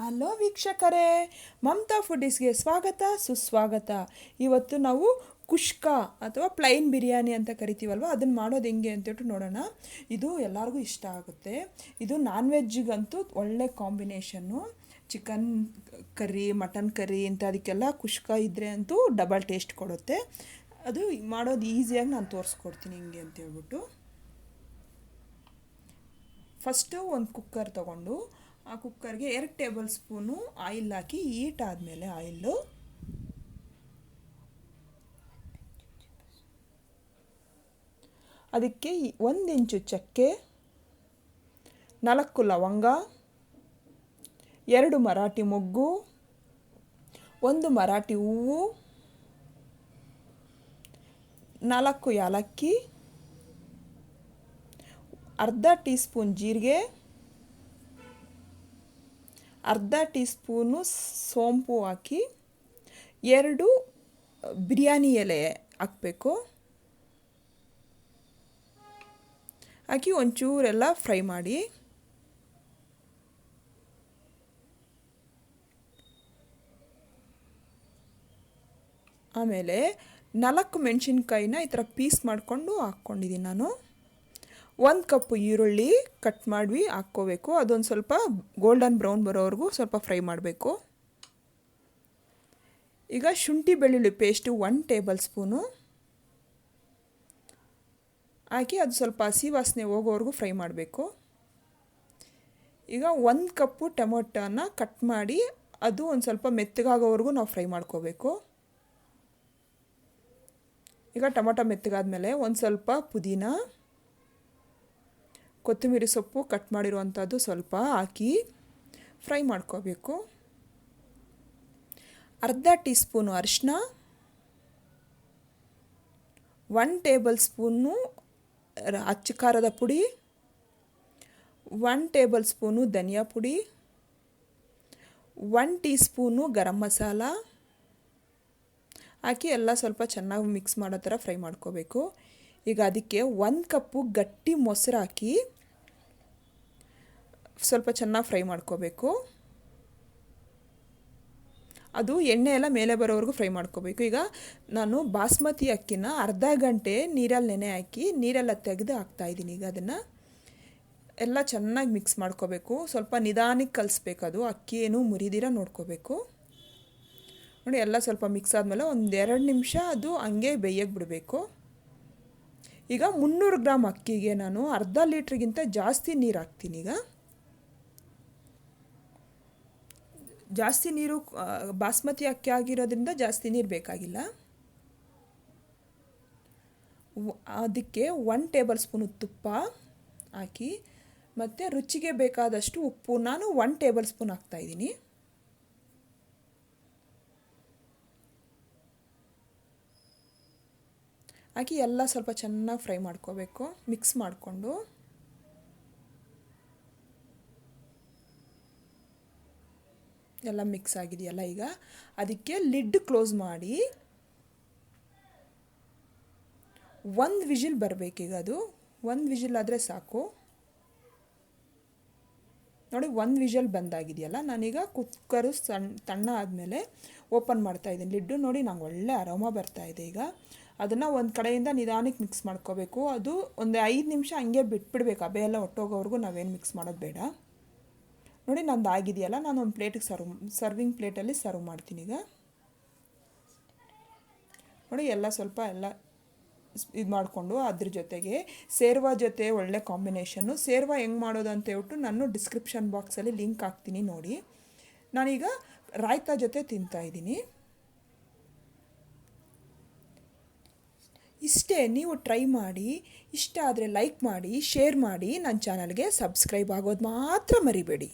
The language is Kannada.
ಹಲೋ ವೀಕ್ಷಕರೇ, ಮಮತಾ ಫುಡೀಸ್ಗೆ ಸ್ವಾಗತ ಸುಸ್ವಾಗತ. ಇವತ್ತು ನಾವು ಕುಷ್ಕ ಅಥವಾ ಪ್ಲೈನ್ ಬಿರಿಯಾನಿ ಅಂತ ಕರಿತೀವಲ್ವ, ಅದನ್ನು ಮಾಡೋದು ಹೆಂಗೆ ಅಂತೇಳ್ಬಿಟ್ಟು ನೋಡೋಣ. ಇದು ಎಲ್ಲರಿಗೂ ಇಷ್ಟ ಆಗುತ್ತೆ. ಇದು ನಾನ್ ವೆಜ್ಜಿಗಂತೂ ಒಳ್ಳೆ combination. Chicken curry, mutton curry ಇಂಥದಕ್ಕೆಲ್ಲ ಕುಷ್ಕ ಇದ್ದರೆ ಅಂತೂ ಡಬಲ್ ಟೇಸ್ಟ್ ಕೊಡುತ್ತೆ. ಅದು ಮಾಡೋದು ಈಸಿಯಾಗಿ ನಾನು ತೋರಿಸ್ಕೊಡ್ತೀನಿ ಹೆಂಗೆ ಅಂತೇಳ್ಬಿಟ್ಟು. ಫಸ್ಟು ಒಂದು ಕುಕ್ಕರ್ ತೊಗೊಂಡು ಆ ಕುಕ್ಕರ್ಗೆ 2 ಟೇಬಲ್ ಸ್ಪೂನು ಆಯಿಲ್ ಹಾಕಿ, ಹೀಟ್ ಆದಮೇಲೆ ಆಯಿಲ್ಲು ಅದಕ್ಕೆ 1 ಇಂಚು ಚಕ್ಕೆ, 4 ಲವಂಗ, 2 ಮರಾಠಿ ಮೊಗ್ಗು, 1 ಮರಾಠಿ ಹೂವು, 4 ಯಾಲಕ್ಕಿ, ಅರ್ಧ ಟೀ ಸ್ಪೂನ್ ಜೀರಿಗೆ, ಅರ್ಧ ಟೀ ಸ್ಪೂನು ಸೋಂಪು ಹಾಕಿ, 2 ಬಿರಿಯಾನಿ ಎಲೆ ಹಾಕಬೇಕು. ಹಾಕಿ ಒಂಚೂರೆಲ್ಲ ಫ್ರೈ ಮಾಡಿ. ಆಮೇಲೆ 4 ಮೆಣಸಿನ್ಕಾಯಿನ ಈ ಥರ ಪೀಸ್ ಮಾಡಿಕೊಂಡು ಹಾಕ್ಕೊಂಡಿದ್ದೀನಿ ನಾನು. 1 ಕಪ್ಪು ಈರುಳ್ಳಿ ಕಟ್ ಮಾಡಿ ಹಾಕ್ಕೋಬೇಕು. ಅದೊಂದು ಸ್ವಲ್ಪ ಗೋಲ್ಡನ್ ಬ್ರೌನ್ ಬರೋವರೆಗೂ ಸ್ವಲ್ಪ ಫ್ರೈ ಮಾಡಬೇಕು. ಈಗ ಶುಂಠಿ ಬೆಳ್ಳುಳ್ಳಿ ಪೇಸ್ಟು 1 ಟೇಬಲ್ ಸ್ಪೂನು ಹಾಕಿ ಅದು ಸ್ವಲ್ಪ ಹಸಿ ವಾಸನೆ ಹೋಗೋವರೆಗೂ ಫ್ರೈ ಮಾಡಬೇಕು. ಈಗ 1 ಕಪ್ಪು ಟೊಮೊಟೊನ ಕಟ್ ಮಾಡಿ ಅದು ಒಂದು ಸ್ವಲ್ಪ ಮೆತ್ತಗಾಗೋವರೆಗೂ ನಾವು ಫ್ರೈ ಮಾಡ್ಕೋಬೇಕು. ಈಗ ಟೊಮೊಟೊ ಮೆತ್ತಗಾದ್ಮೇಲೆ ಒಂದು ಸ್ವಲ್ಪ ಪುದೀನ, ಕೊತ್ತಂಬರಿ ಸೊಪ್ಪು ಕಟ್ ಮಾಡಿರುವಂಥದ್ದು ಸ್ವಲ್ಪ ಹಾಕಿ ಫ್ರೈ ಮಾಡ್ಕೋಬೇಕು. ಅರ್ಧ ಟೀ ಸ್ಪೂನು ಅರಿಶಿನ, 1 ಟೇಬಲ್ ಸ್ಪೂನು ಅಚ್ಚ ಖಾರದ ಪುಡಿ, 1 ಟೇಬಲ್ ಸ್ಪೂನು ಧನಿಯಾ ಪುಡಿ, 1 ಟೀ ಸ್ಪೂನು ಗರಂ ಮಸಾಲ ಹಾಕಿ ಎಲ್ಲ ಸ್ವಲ್ಪ ಚೆನ್ನಾಗಿ ಮಿಕ್ಸ್ ಮಾಡೋ ಥರ ಫ್ರೈ ಮಾಡ್ಕೋಬೇಕು. ಈಗ ಅದಕ್ಕೆ 1 ಕಪ್ಪು ಗಟ್ಟಿ ಮೊಸರು ಹಾಕಿ ಸ್ವಲ್ಪ ಚೆನ್ನಾಗಿ ಫ್ರೈ ಮಾಡ್ಕೋಬೇಕು. ಅದು ಎಣ್ಣೆ ಎಲ್ಲ ಮೇಲೆ ಬರೋವರೆಗೂ ಫ್ರೈ ಮಾಡ್ಕೋಬೇಕು. ಈಗ ನಾನು ಬಾಸ್ಮತಿ ಅಕ್ಕಿನ ಅರ್ಧ ಗಂಟೆ ನೀರಲ್ಲಿ ನೆನೆ ಹಾಕಿ ನೀರೆಲ್ಲ ತೆಗೆದು ಹಾಕ್ತಾಯಿದ್ದೀನಿ. ಈಗ ಅದನ್ನು ಎಲ್ಲ ಚೆನ್ನಾಗಿ ಮಿಕ್ಸ್ ಮಾಡ್ಕೋಬೇಕು. ಸ್ವಲ್ಪ ನಿಧಾನಕ್ಕೆ ಕಲಿಸ್ಬೇಕು. ಅದು ಅಕ್ಕಿ ಏನು ಮುರಿದಿರ ನೋಡ್ಕೋಬೇಕು. ನೋಡಿ, ಎಲ್ಲ ಸ್ವಲ್ಪ ಮಿಕ್ಸ್ ಆದಮೇಲೆ ಒಂದು 2 ನಿಮಿಷ ಅದು ಹಂಗೆ ಬೇಯಕ್ಕೆ ಬಿಡಬೇಕು. ಈಗ 300 ಗ್ರಾಮ್ ಅಕ್ಕಿಗೆ ನಾನು ಅರ್ಧ ಲೀಟ್ರಿಗಿಂತ ಜಾಸ್ತಿ ನೀರು ಹಾಕ್ತೀನಿ. ಈಗ ಜಾಸ್ತಿ ನೀರು, ಬಾಸ್ಮತಿ ಅಕ್ಕಿ ಆಗಿರೋದ್ರಿಂದ ಜಾಸ್ತಿ ನೀರು ಬೇಕಾಗಿಲ್ಲ. ಅದಕ್ಕೆ 1 ಟೇಬಲ್ ಸ್ಪೂನು ತುಪ್ಪ ಹಾಕಿ ಮತ್ತು ರುಚಿಗೆ ಬೇಕಾದಷ್ಟು ಉಪ್ಪು ನಾನು 1 ಟೇಬಲ್ ಸ್ಪೂನ್ ಹಾಕ್ತಾಯಿದ್ದೀನಿ. ಹಾಕಿ ಎಲ್ಲ ಸ್ವಲ್ಪ ಚೆನ್ನಾಗಿ ಫ್ರೈ ಮಾಡ್ಕೋಬೇಕು. ಮಿಕ್ಸ್ ಮಾಡಿಕೊಂಡು ಎಲ್ಲ ಮಿಕ್ಸ್ ಆಗಿದೆಯಲ್ಲ, ಈಗ ಅದಕ್ಕೆ ಲಿಡ್ ಕ್ಲೋಸ್ ಮಾಡಿ 1 ವಿಜಿಲ್ ಬರಬೇಕೀಗ. ಅದು 1 ವಿಜಿಲ್ ಆದರೆ ಸಾಕು. ನೋಡಿ, 1 ವಿಜಿಲ್ ಬಂದಾಗಿದೆಯಲ್ಲ. ನಾನೀಗ ಕುಕ್ಕರು ತಣ್ಣ ಆದಮೇಲೆ ಓಪನ್ ಮಾಡ್ತಾಯಿದ್ದೀನಿ ಲಿಡ್ಡು. ನೋಡಿ, ನಂಗೆ ಒಳ್ಳೆ ಅರೋಮಾ ಬರ್ತಾಯಿದೆ. ಈಗ ಅದನ್ನು ಒಂದು ಕಡೆಯಿಂದ ನಿಧಾನಕ್ಕೆ ಮಿಕ್ಸ್ ಮಾಡ್ಕೋಬೇಕು. ಅದು ಒಂದು 5 ನಿಮಿಷ ಹಂಗೆ ಬಿಟ್ಬಿಡ್ಬೇಕು. ಹಬೆ ಎಲ್ಲ ಒಟ್ಟೋಗೋವರೆಗೂ ನಾವೇನು ಮಿಕ್ಸ್ ಮಾಡೋದು ಬೇಡ. ನೋಡಿ, ನಂದು ಆಗಿದೆಯಲ್ಲ. ನಾನು ಒಂದು ಪ್ಲೇಟಿಗೆ ಸರ್ವಿಂಗ್ ಪ್ಲೇಟಲ್ಲಿ ಸರ್ವ್ ಮಾಡ್ತೀನಿ. ಈಗ ನೋಡಿ, ಎಲ್ಲ ಸ್ವಲ್ಪ ಎಲ್ಲ ಇದು ಮಾಡಿಕೊಂಡು ಅದ್ರ ಜೊತೆಗೆ ಸೇರ್ವಾ ಜೊತೆ ಒಳ್ಳೆ ಕಾಂಬಿನೇಷನ್ನು. ಸೇರ್ವಾ ಹೆಂಗೆ ಮಾಡೋದು ಅಂತ ಹೇಳ್ಬಿಟ್ಟು ನಾನು ಡಿಸ್ಕ್ರಿಪ್ಷನ್ ಬಾಕ್ಸಲ್ಲಿ ಲಿಂಕ್ ಹಾಕ್ತೀನಿ ನೋಡಿ. ನಾನೀಗ ರಾಯ್ತಾ ಜೊತೆ ತಿಂತಾಯಿದ್ದೀನಿ. ಇಷ್ಟೇ, ನೀವು ಟ್ರೈ ಮಾಡಿ. ಇಷ್ಟ ಆದರೆ ಲೈಕ್ ಮಾಡಿ, ಶೇರ್ ಮಾಡಿ, ನನ್ನ ಚಾನಲ್ಗೆ ಸಬ್ಸ್ಕ್ರೈಬ್ ಆಗೋದು ಮಾತ್ರ ಮರಿಬೇಡಿ.